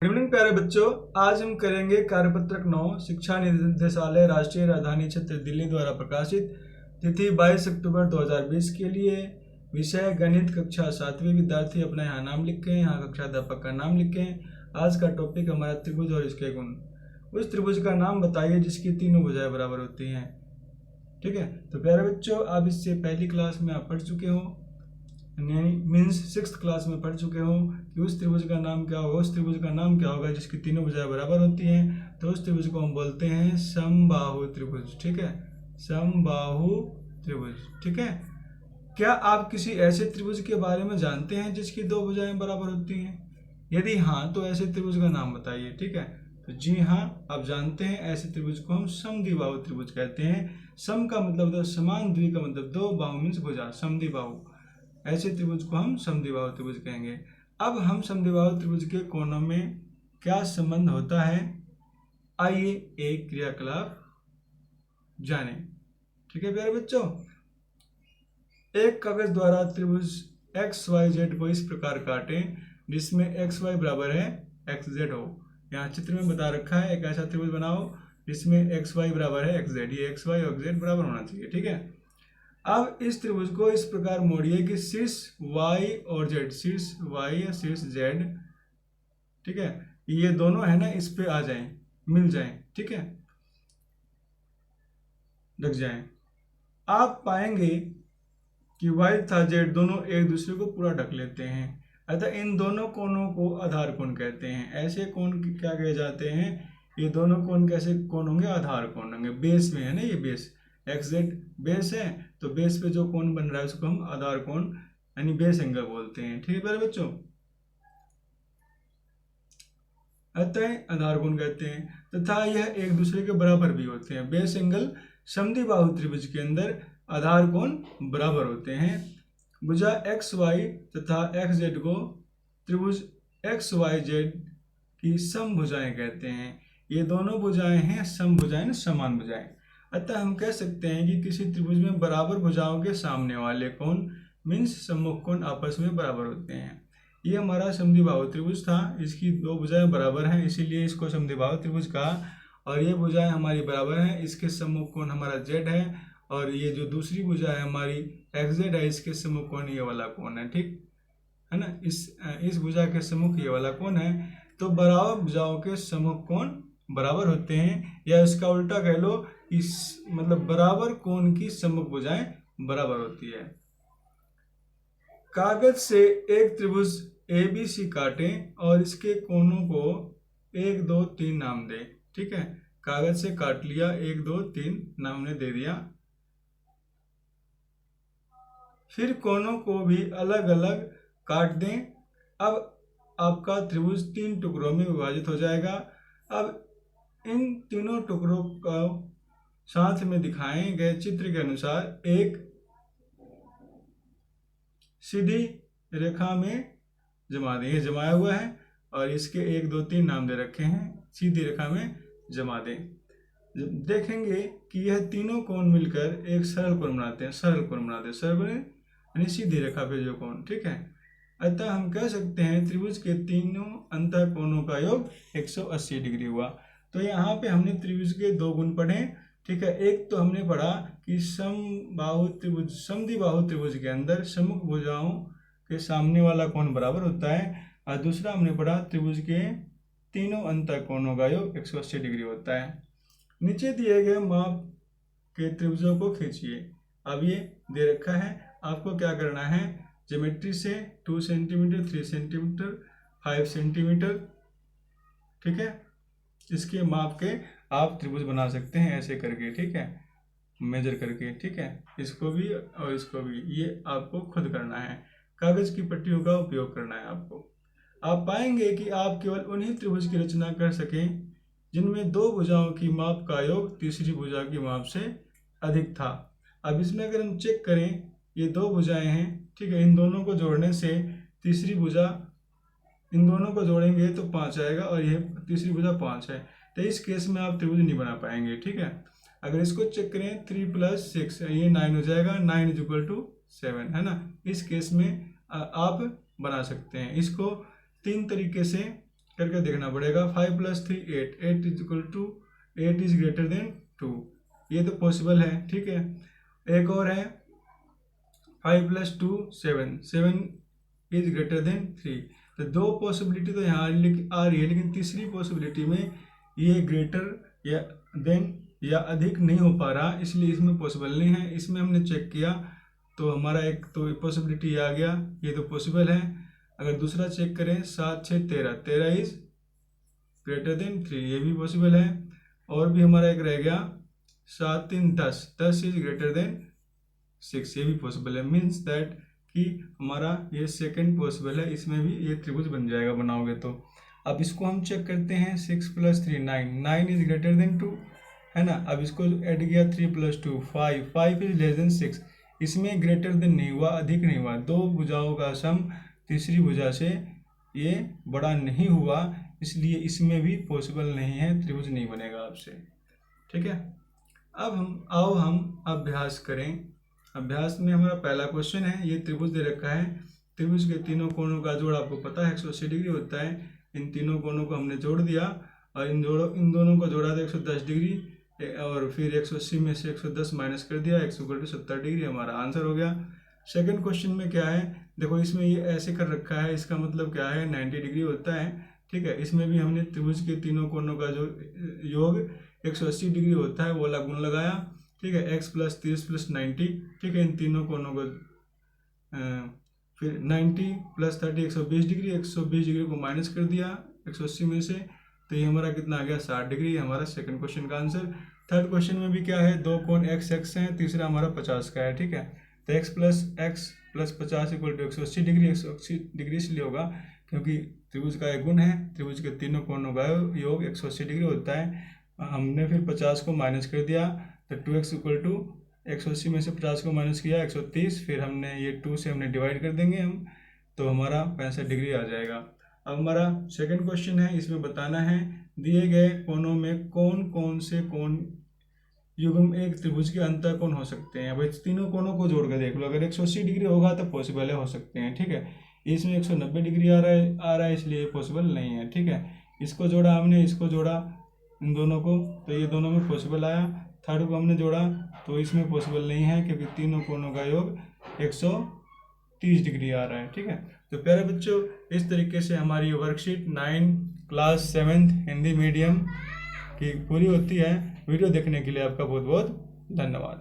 Good evening प्यारे बच्चों। आज हम करेंगे कार्यपत्रक 9 शिक्षा निदेशालय राष्ट्रीय राजधानी क्षेत्र दिल्ली द्वारा प्रकाशित, तिथि 22 अक्टूबर 2020 के लिए। विषय गणित, कक्षा 7वीं। विद्यार्थी अपना यहाँ नाम लिखें, यहाँ कक्षा अध्यापक का नाम लिखें। आज का टॉपिक हमारा त्रिभुज और इसके गुण। उस त्रिभुज का नाम बताइए जिसकी तीनों भुजाएं बराबर होती हैं। ठीक है, तो प्यारे बच्चों, आप इससे पहली क्लास में आप पढ़ चुके हो, मीन्स 6th क्लास में पढ़ चुके हो कि उस त्रिभुज का नाम क्या होगा। उस त्रिभुज का नाम क्या होगा जिसकी तीनों भुजाएं बराबर होती हैं। तो उस त्रिभुज को हम बोलते हैं समबाहु त्रिभुज। ठीक है, समबाहु त्रिभुज। ठीक है, क्या आप किसी ऐसे त्रिभुज के बारे में जानते हैं जिसकी दो भुजाएं बराबर होती हैं? यदि हाँ, तो ऐसे त्रिभुज का नाम बताइए। ठीक है, तो जी हाँ, आप जानते हैं ऐसे त्रिभुज को हम समद्विबाहु त्रिभुज कहते हैं। सम का मतलब होता है समान, द्वि का मतलब दो, बाहु मीन्स भुजा, समद्विबाहु। ऐसे त्रिभुज को हम समद्विबाहु त्रिभुज कहेंगे। अब हम समद्विबाहु त्रिभुज के कोनों में क्या संबंध होता है, आइए एक क्रियाकलाप जाने। ठीक है प्यारे बच्चों, एक कागज द्वारा त्रिभुज एक्स वाई जेड को इस प्रकार काटें जिसमें एक्स वाई बराबर है एक्स जेड हो। यहाँ चित्र में बता रखा है, एक ऐसा त्रिभुज बनाओ जिसमें एक्स वाई बराबर है एक्स जेड। ये एक्स वाई और एक्स जेड बराबर होना चाहिए। ठीक है, अब इस त्रिभुज को इस प्रकार मोड़िए कि शीर्ष y और z, शीर्ष y या शीर्ष z, ठीक है, ये दोनों है ना, इस पे आ जाएं, मिल जाएं। ठीक है, ढक जाएं। आप पाएंगे कि y तथा z दोनों एक दूसरे को पूरा ढक लेते हैं, अतः इन दोनों कोणों को आधार कोण कहते हैं। ऐसे कोण क्या कहे जाते हैं? ये दोनों कोण कैसे कोण होंगे? आधार कोण होंगे। बेस में है ना, ये बेस एक्स जेड बेस है, तो बेस पे जो कोण बन रहा है उसको हम आधार कोण यानी बेस एंगल बोलते हैं। ठीक है प्यारे बच्चों, अतः आधार कोण कहते हैं, तथा यह एक दूसरे के बराबर भी होते हैं। बेस एंगल समद्विबाहु त्रिभुज के अंदर आधार कोण बराबर होते हैं। भुजा एक्स वाई तथा एक्स जेड को त्रिभुज एक्स वाई जेड की समभुजाएं कहते हैं। ये दोनों भुजाएं हैं समभुजाएं, समान भुजाएं। अतः हम कह सकते हैं कि किसी त्रिभुज में बराबर भुजाओं के सामने वाले कोण मीन्स सम्मुख कोण आपस में बराबर होते हैं। ये हमारा समद्विबाहु त्रिभुज था, इसकी दो भुजाएं बराबर हैं, इसीलिए इसको समद्विबाहु त्रिभुज कहा। और ये भुजाएं हमारी बराबर हैं, इसके सम्मुख कोण हमारा जेड है, और ये जो दूसरी भुजा है हमारी एक्स जेड है, इसके सम्मुख कोण ये वाला कोण है। ठीक है ना, इस भुजा के सम्मुख ये वाला कोण है। तो बराबर भुजाओं के सम्मुख कोण बराबर होते हैं, या इसका उल्टा कह लो, इस मतलब बराबर कोण की सम्मुख भुजाएं बराबर होती है। कागज से एक त्रिभुज ABC काटें और इसके कोणों को 1 2 3 नाम दें। ठीक है, कागज से काट लिया, 1 2 3 नाम ने दे दिया। फिर कोणों को भी अलग अलग काट दें। अब आपका त्रिभुज 3 टुकड़ों में विभाजित हो जाएगा। अब इन तीनों टुकड़ों को साथ में दिखाए गए चित्र के अनुसार एक सीधी रेखा में जमा दें। ये जमाया हुआ है और इसके 1 2 3 नाम दे रखे हैं, सीधी रेखा में जमा दें। देखेंगे कि यह तीनों कोण मिलकर एक सरल कोण बनाते हैं। सरल कोण बनाते हैं, सरल कोण यानी सीधी रेखा पे जो कोण। ठीक है, अतः हम कह सकते हैं त्रिभुज के तीनों अंतः कोणों का योग 180 डिग्री हुआ। तो यहाँ पे हमने त्रिभुज के दो गुण पढ़े। ठीक है, एक तो हमने पढ़ा कि समबाहु त्रिभुज, समद्विबाहु त्रिभुज के अंदर सम्मुख भुजाओं के सामने वाला कोण बराबर होता है, और दूसरा हमने पढ़ा त्रिभुज के तीनों अंतः कोणों का योग 180 डिग्री होता है। नीचे दिए गए माप के त्रिभुजों को खींचिए। अब ये दे रखा है, आपको क्या करना है, ज्योमेट्री से 2 सेंटीमीटर, 3 सेंटीमीटर, 5 सेंटीमीटर, ठीक है, इसके माप के आप त्रिभुज बना सकते हैं ऐसे करके। ठीक है, मेजर करके। ठीक है, इसको भी और इसको भी, ये आपको खुद करना है। कागज की पट्टियों का उपयोग करना है आपको। आप पाएंगे कि आप केवल उन्हीं त्रिभुज की रचना कर सकें जिनमें दो भुजाओं की माप का योग तीसरी भुजा की माप से अधिक था। अब इसमें अगर हम चेक करें, ये दो भुजाएं हैं, ठीक है, इन दोनों को जोड़ने से तीसरी भुजा, इन दोनों को जोड़ेंगे तो 5 आएगा, और ये तीसरी भुजा 5 है। तो इस केस में आप त्रिभुज नहीं बना पाएंगे। ठीक है, अगर इसको चेक करें 3 + 6 ये 9 हो जाएगा, 9 = 7 है ना। इस केस में आप बना सकते हैं। इसको 3 तरीके से करके देखना पड़ेगा। 5 + 3 8, 8 इज ग्रेटर देन 2, ये तो पॉसिबल है, ठीक है। एक और है 5 + 2 7, 7 इज ग्रेटर देन 3। तो दो पॉसिबिलिटी तो यहाँ आ रही है, लेकिन तीसरी पॉसिबिलिटी में ये ग्रेटर या देन या अधिक नहीं हो पा रहा, इसलिए इसमें पॉसिबल नहीं है। इसमें हमने चेक किया तो हमारा एक तो पॉसिबिलिटी आ गया, ये तो पॉसिबल है। अगर दूसरा चेक करें 7 6 13, 13 इज ग्रेटर देन 3, ये भी पॉसिबल है। और भी हमारा एक रह गया 7 3 10, 10 इज ग्रेटर देन 6, ये भी पॉसिबल है। मीन्स दैट कि हमारा ये सेकंड पॉसिबल है, इसमें भी ये त्रिभुज बन जाएगा बनाओगे तो। अब इसको हम चेक करते हैं, 6 + 3 9, 9 इज ग्रेटर देन 2, है ना। अब इसको ऐड किया 3 + 2 5, 5 इज लेस देन 6, इसमें ग्रेटर देन नहीं हुआ, अधिक नहीं हुआ। दो भुजाओं का सम तीसरी भुजा से ये बड़ा नहीं हुआ, इसलिए इसमें भी पॉसिबल नहीं है, त्रिभुज नहीं बनेगा आपसे, ठीक है। अब हम अभ्यास करें। अभ्यास में हमारा पहला क्वेश्चन है, ये त्रिभुज दे रखा है। त्रिभुज के तीनों कोणों का जोड़ आपको पता है 180 डिग्री होता है। इन तीनों कोणों को हमने जोड़ दिया और इन दोनों को जोड़ा तो 110 डिग्री, और फिर 180 में से 110 माइनस कर दिया, x = 70 डिग्री, हमारा आंसर हो गया। सेकंड क्वेश्चन में क्या है, देखो इसमें ये ऐसे कर रखा है, इसका मतलब क्या है 90 डिग्री होता है, ठीक है। इसमें भी हमने त्रिभुज के तीनों कोणों का जो योग 180 डिग्री होता है वो वाला गुण लगाया, ठीक है। x + 30 + 90, ठीक है। इन तीनों कोणों को फिर 90 + 30 120 डिग्री, 120 डिग्री को माइनस कर दिया 180 में से, तो ये हमारा कितना आ गया 60 डिग्री, हमारा सेकंड क्वेश्चन का आंसर। थर्ड क्वेश्चन में भी क्या है, दो कोण x x हैं, तीसरा हमारा 50 का है, ठीक है। तो x + 50 = 180 डिग्री, 180 डिग्री इसलिए होगा क्योंकि त्रिभुज का एक गुण है, त्रिभुज के तीनों कोणों का योग 180 डिग्री होता है। हमने फिर 50 को माइनस कर दिया, तो 2x = 180 में से 50 को माइनस किया 130, फिर हमने ये 2 से हमने डिवाइड कर देंगे हम, तो हमारा 65 डिग्री आ जाएगा। अब हमारा सेकंड क्वेश्चन है, इसमें बताना है दिए गए कोणों में कौन कौन से कोण युग्म एक त्रिभुज के अंतर कोण हो सकते हैं। भाई तीनों कोणों को जोड़ कर देख लो, अगर 180 डिग्री होगा तो पॉसिबल है, हो सकते हैं, ठीक है। इसमें 190 डिग्री आ रहा है इसलिए पॉसिबल नहीं है, ठीक है। इसको जोड़ा हमने, इसको जोड़ा इन दोनों को, तो ये दोनों में पॉसिबल आया। थर्ड को हमने जोड़ा तो इसमें पॉसिबल नहीं है क्योंकि तीनों कोणों का योग 130 डिग्री आ रहा है, ठीक है। तो प्यारे बच्चों, इस तरीके से हमारी वर्कशीट 9 क्लास 7 हिंदी मीडियम की पूरी होती है। वीडियो देखने के लिए आपका बहुत बहुत धन्यवाद।